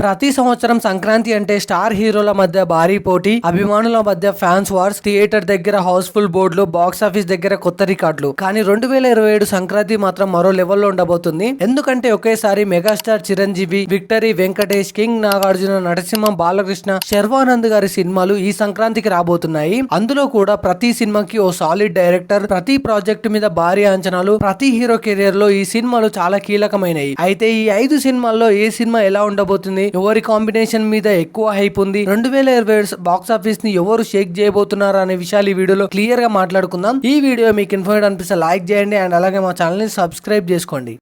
ప్రతి సంవత్సరం సంక్రాంతి అంటే స్టార్ హీరోల మధ్య భారీ పోటీ, అభిమానుల మధ్య ఫ్యాన్స్ వార్స్, థియేటర్ దగ్గర హౌస్ఫుల్ బోర్డులు, బాక్స్ ఆఫీస్ దగ్గర కొత్త రికార్డులు. కానీ 2027 సంక్రాంతి మాత్రం మరో లెవెల్లో ఉండబోతుంది. ఎందుకంటే ఒకేసారి megastar Chiranjeevi, victory Venkatesh, king Nagarjuna, Narasimham Balakrishna, Sharwanand గారి సినిమాలు ఈ సంక్రాంతికి రాబోతున్నాయి. అందులో కూడా ప్రతి సినిమాకి ఓ సాలిడ్ డైరెక్టర్, ప్రతి ప్రాజెక్టు మీద భారీ అంచనాలు, ప్రతి హీరో కెరియర్ లో ఈ సినిమాలు చాలా కీలకమైనవి. అయితే ఈ 5 సినిమాల్లో ఏ సినిమా ఎలా ఉండబోతుంది, ఎవరి కాంబినేషన్ మీద ఎక్కువ హైప్ ఉంది, 2027 బాక్స్ ఆఫీస్ ని ఎవరు షేక్ చేయబోతున్నారు అనే విషయాలు ఈ వీడియోలో క్లియర్ గా మాట్లాడుకుందాం. ఈ వీడియో మీకు ఇన్ఫర్మేటివ్ అనిపిస్తే లైక్ చేయండి అండ్ అలాగే మా ఛానల్ ని సబ్స్క్రైబ్ చేసుకోండి.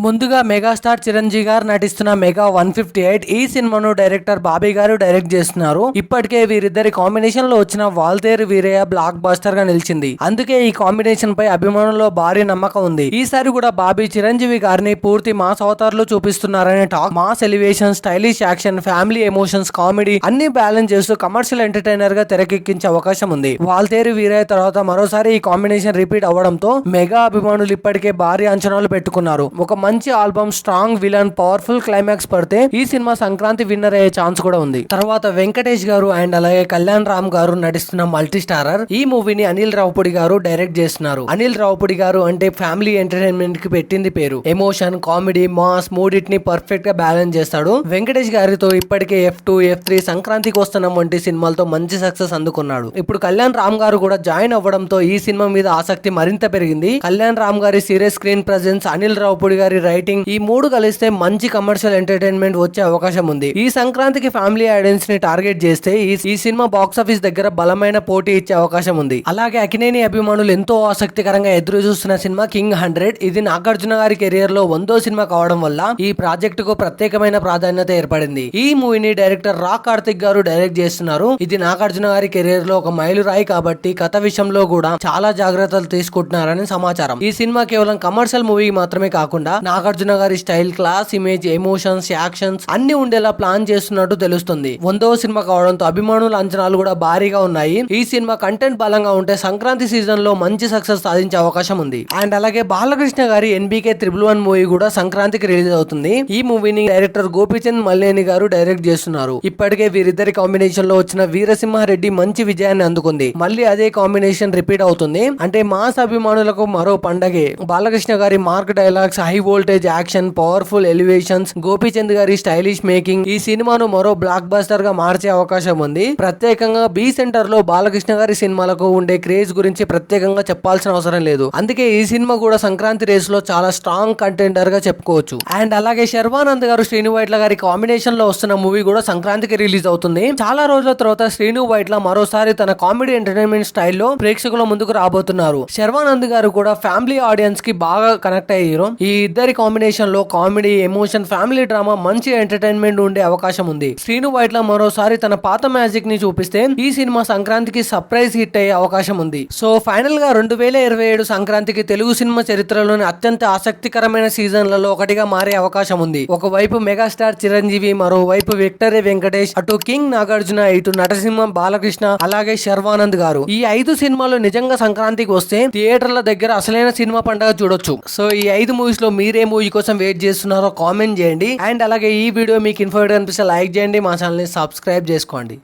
ముందుగా మెగాస్టార్ చిరంజీవి గారు నటిస్తున్న మెగా 158 ఈ సినిమాను డైరెక్టర్ బాబీ గారు డైరెక్ట్ చేస్తున్నారు. ఇప్పటికే వీరిద్దరి కాంబినేషన్ లో వచ్చిన వాల్తేరు వీరయ్య బ్లాక్ బస్టర్ గా నిలిచింది. అందుకే ఈ కాంబినేషన్ పై అభిమానుల్లో భారీ నమ్మకం ఉంది. ఈసారి కూడా బాబీ చిరంజీవి గారిని పూర్తి మాస్ అవతార్లు చూపిస్తున్నారనే talk. Mass elevation, stylish action, family emotions, comedy అన్ని బ్యాలెన్స్ చేస్తూ కమర్షియల్ ఎంటర్టైనర్ గా తెరకెక్కించే అవకాశం ఉంది. వాల్తేరు వీరయ్య తర్వాత మరోసారి ఈ కాంబినేషన్ రిపీట్ అవ్వడంతో మెగా అభిమానులు ఇప్పటికే భారీ అంచనాలు పెట్టుకున్నారు. ఒక మంచి album, strong villain, powerful climax పడితే ఈ సినిమా సంక్రాంతి విన్నర్ అయ్యే ఛాన్స్ కూడా ఉంది. తర్వాత వెంకటేష్ గారు అండ్ అలాగే కళ్యాణ్ రామ్ గారు నటిస్తున్న మల్టీ స్టారర్ ఈ మూవీని అనిల్ రావుపూడి గారు డైరెక్ట్ చేస్తున్నారు. అనిల్ రావుపూడి గారు అంటే ఫ్యామిలీ ఎంటర్టైన్మెంట్ కి పెట్టింది పేరు. ఎమోషన్, కామెడీ, మాస్ మూడిటిని పర్ఫెక్ట్ గా బ్యాలెన్స్ చేస్తాడు. వెంకటేష్ గారితో ఇప్పటికే F2, F3, సంక్రాంతికి వస్తున్న వంటి సినిమాలతో మంచి సక్సెస్ అందుకున్నాడు. ఇప్పుడు కళ్యాణ్ రామ్ గారు కూడా జాయిన్ అవ్వడంతో ఈ సినిమా మీద ఆసక్తి మరింత పెరిగింది. కళ్యాణ్ రామ్ గారి serious screen presence, Anil Ravipudi గారి రైటింగ్, ఈ మూడు కలిస్తే మంచి కమర్షియల్ ఎంటర్టైన్మెంట్ వచ్చే అవకాశం ఉంది. ఈ సంక్రాంతికి ఫ్యామిలీ ఆడియన్స్ ని టార్గెట్ చేస్తే ఈ సినిమా బాక్స్ ఆఫీస్ దగ్గర బలమైన పోటీ ఇచ్చే అవకాశం ఉంది. అలాగే అక్కినేని అభిమానులు ఎంతో ఆసక్తికరంగా ఎదురు చూస్తున్న సినిమా కింగ్ 100. ఇది నాగార్జున గారి కెరియర్ లో 100వ సినిమా కావడం వల్ల ఈ ప్రాజెక్ట్ కు ప్రత్యేకమైన ప్రాధాన్యత ఏర్పడింది. ఈ మూవీని డైరెక్టర్ రా కార్తిక్ గారు డైరెక్ట్ చేస్తున్నారు. ఇది నాగార్జున గారి కెరియర్ లో ఒక మైలురాయి కాబట్టి కథ విషయంలో కూడా చాలా జాగ్రత్తలు తీసుకుంటున్నారని సమాచారం. ఈ సినిమా కేవలం కమర్షియల్ మూవీ మాత్రమే కాకుండా నాగార్జున గారి style, class, image, emotions, actions అన్ని ఉండేలా ప్లాన్ చేస్తున్నట్టు తెలుస్తుంది. 100వ సినిమా కావడంతో అభిమానుల అంచనాలు కూడా భారీగా ఉన్నాయి. ఈ సినిమా కంటెంట్ బలంగా ఉంటే సంక్రాంతి సీజన్ లో మంచి సక్సెస్ సాధించే అవకాశం ఉంది. అండ్ అలాగే బాలకృష్ణ గారి NBK 111 మూవీ కూడా సంక్రాంతికి రిలీజ్ అవుతుంది. ఈ మూవీని డైరెక్టర్ గోపీచంద్ మల్లేని గారు డైరెక్ట్ చేస్తున్నారు. ఇప్పటికే వీరిద్దరి కాంబినేషన్ లో వచ్చిన వీరసింహారెడ్డి మంచి విజయాన్ని అందుకుంది. మళ్ళీ అదే కాంబినేషన్ రిపీట్ అవుతుంది. అంటే మాస్ అభిమానులకు మరో పండగే. బాలకృష్ణ గారి mark dialogues, high voltage action, powerful elevations, Gopichand గారి స్టైలిష్ మేకింగ్ ఈ సినిమాను మరో బ్లాక్ బస్టర్ గా మార్చే అవకాశం ఉంది. ప్రత్యేకంగా బి సెంటర్ లో బాలకృష్ణ గారి సినిమాలకు ఉండే క్రేజ్ గురించి ప్రత్యేకంగా చెప్పాల్సిన అవసరం లేదు. అందుకే ఈ సినిమా కూడా సంక్రాంతి రేస్ లో చాలా స్ట్రాంగ్ కంటెండర్ గా చెప్పుకోవచ్చు. అండ్ అలాగే శర్వానంద్ గారు, శ్రీను వైట్ల గారి కాంబినేషన్ లో వస్తున్న మూవీ కూడా సంక్రాంతికి రిలీజ్ అవుతుంది. చాలా రోజుల తర్వాత శ్రీను వైట్ల మరోసారి తన కామెడీ ఎంటర్టైన్మెంట్ స్టైల్లో ప్రేక్షకుల ముందుకు రాబోతున్నారు. శర్వానంద్ గారు కూడా ఫ్యామిలీ ఆడియన్స్ కి బాగా కనెక్ట్ అయ్యారు. ఈ ఇద్దరి కాంబినేషన్ లో కామెడీ, ఎమోషన్, ఫ్యామిలీ డ్రామా, మంచి ఎంటర్టైన్మెంట్ ఉండే అవకాశం ఉంది. శ్రీను వైట్ల మరోసారి తన పాత మ్యాజిక్ ని చూపిస్తే ఈ సినిమా సంక్రాంతికి సర్ప్రైజ్ హిట్ అయ్యే అవకాశం ఉంది. సో ఫైనల్ గా 2027 సంక్రాంతికి తెలుగు సినిమా చరిత్రలోని అత్యంత ఆసక్తికరమైన సీజన్లలో ఒకటిగా మారే అవకాశం ఉంది. ఒకవైపు మెగాస్టార్ చిరంజీవి, మరోవైపు విక్టరీ వెంకటేష్, అటు కింగ్ నాగార్జున, ఇటు నరసింహం బాలకృష్ణ, అలాగే శర్వానంద్ గారు. ఈ 5 సినిమాలు నిజంగా సంక్రాంతికి వస్తే థియేటర్ల దగ్గర అసలైన సినిమా పండుగ చూడొచ్చు. సో ఈ 5 మూవీస్ లో మీరే మూవీ కోసం వెయిట్ చేస్తున్నారో కామెంట్ చేయండి. అండ్ అలాగే ఈ వీడియో మీకు ఇన్ఫర్మేటివ్ అనిపిస్తే లైక్ చేయండి, మా ఛానల్ ని సబ్స్క్రైబ్ చేసుకోండి.